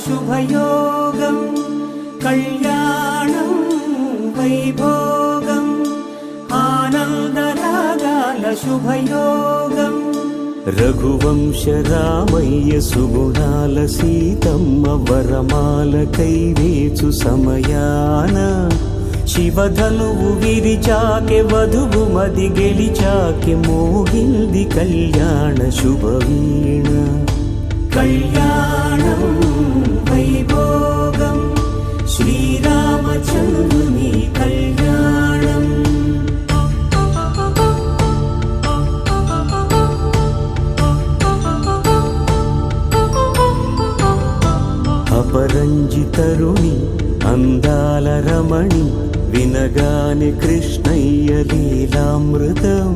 శుభయోగం కళ్యాణం వైభోగం ఆనందరాగాల శుభయోగం రఘువంశ రామయ్య సుగుణాల సీతమ్మ వరమాల కైవేచు సమయాన శివధనువు విరిచాకె వధువు మది గెలిచాకె మోగింది కళ్యాణ శుభవీణ కళ్యాణం వైభోగం శ్రీరామచంద్రుని కళ్యాణం అపరంజి తరుణి అందాల రమణి వినగానే కృష్ణయ్య లీలామృతం